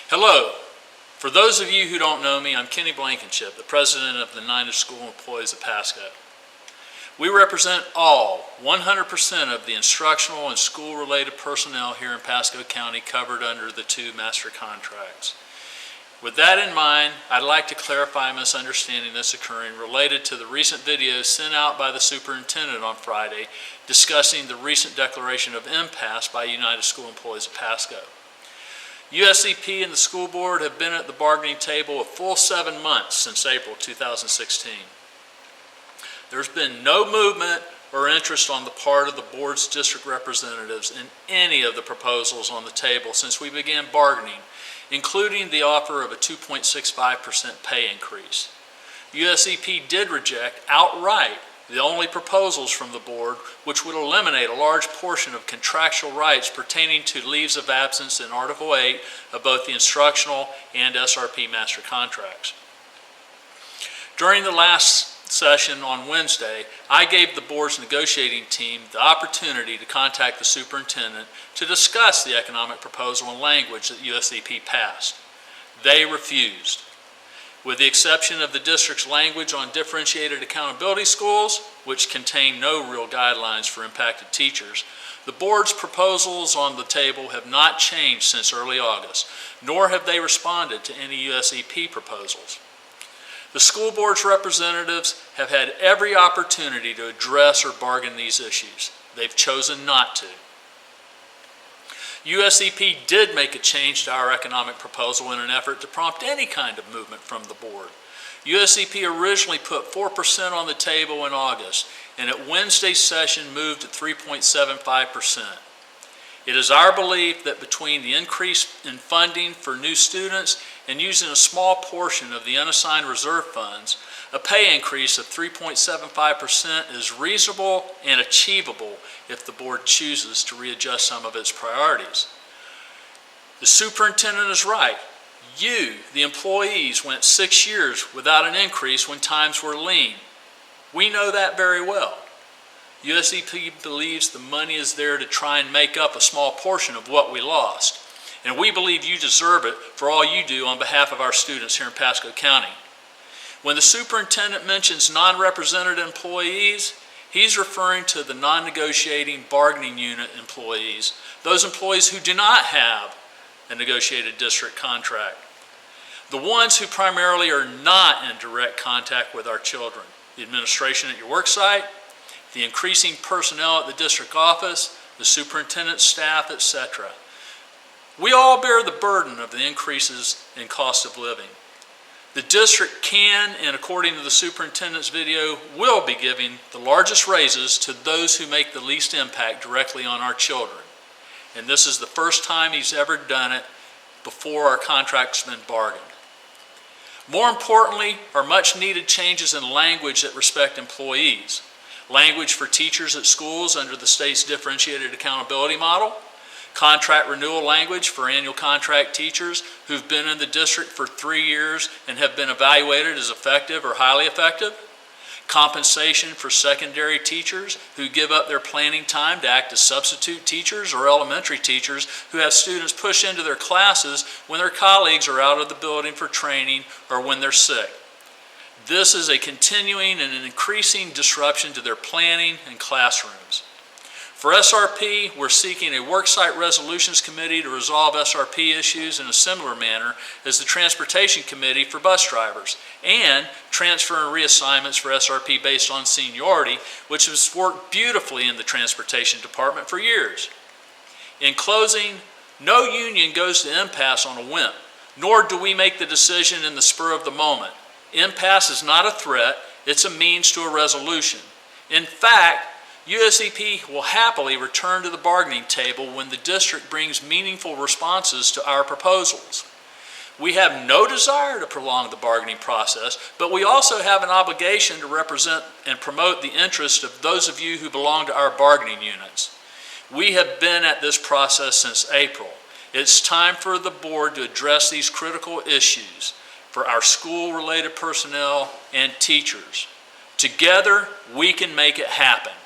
Hello. For those of you who don't know me, I'm Kenny Blankenship, the president of the United School Employees of Pasco. We represent all 100% of the instructional and school-related personnel here in Pasco County covered under the two master contracts. With that in mind, I'd like to clarify a misunderstanding that's occurring related to the recent video sent out by the superintendent on Friday discussing the recent declaration of impasse by United School Employees of Pasco. USEP and the school board have been at the bargaining table a full 7 months since April 2016. There's been no movement or interest on the part of the board's district representatives in any of the proposals on the table since we began bargaining, including the offer of a 2.65% pay increase. USEP did reject outright the only proposals from the board which would eliminate a large portion of contractual rights pertaining to leaves of absence in Article 8 of both the instructional and SRP master contracts. During the last session on Wednesday, I gave the board's negotiating team the opportunity to contact the superintendent to discuss the economic proposal and language that USEP passed. They refused. With the exception of the district's language on differentiated accountability schools, which contain no real guidelines for impacted teachers, the board's proposals on the table have not changed since early August, nor have they responded to any USEP proposals. The school board's representatives have had every opportunity to address or bargain these issues. They've chosen not to. USEP did make a change to our economic proposal in an effort to prompt any kind of movement from the board. USEP originally put 4% on the table in August, and at Wednesday's session moved to 3.75%. It is our belief that between the increase in funding for new students and using a small portion of the unassigned reserve funds, a pay increase of 3.75% is reasonable and achievable if the board chooses to readjust some of its priorities. The superintendent is right. You, the employees, went 6 years without an increase when times were lean. We know that very well. USEP believes the money is there to try and make up a small portion of what we lost. And we believe you deserve it for all you do on behalf of our students here in Pasco County. When the superintendent mentions non-represented employees, he's referring to the non-negotiating bargaining unit employees, those employees who do not have a negotiated district contract. The ones who primarily are not in direct contact with our children, the administration at your work site, the increasing personnel at the district office, the superintendent's staff, etc. We all bear the burden of the increases in cost of living. The district can, and according to the superintendent's video, will be giving the largest raises to those who make the least impact directly on our children. And this is the first time he's ever done it before our contract's been bargained. More importantly are much needed changes in language that respect employees. Language for teachers at schools under the state's differentiated accountability model, contract renewal language for annual contract teachers who've been in the district for 3 years and have been evaluated as effective or highly effective, compensation for secondary teachers who give up their planning time to act as substitute teachers or elementary teachers who have students push into their classes when their colleagues are out of the building for training or when they're sick. This is a continuing and an increasing disruption to their planning and classrooms. For SRP, we're seeking a worksite resolutions committee to resolve SRP issues in a similar manner as the Transportation Committee for bus drivers, and transfer and reassignments for SRP based on seniority, which has worked beautifully in the Transportation Department for years. In closing, no union goes to impasse on a whim, nor do we make the decision in the spur of the moment. Impasse is not a threat, it's a means to a resolution. In fact, USEP will happily return to the bargaining table when the district brings meaningful responses to our proposals. We have no desire to prolong the bargaining process, but we also have an obligation to represent and promote the interests of those of you who belong to our bargaining units. We have been at this process since April. It's time for the board to address these critical issues for our school-related personnel and teachers. Together, we can make it happen.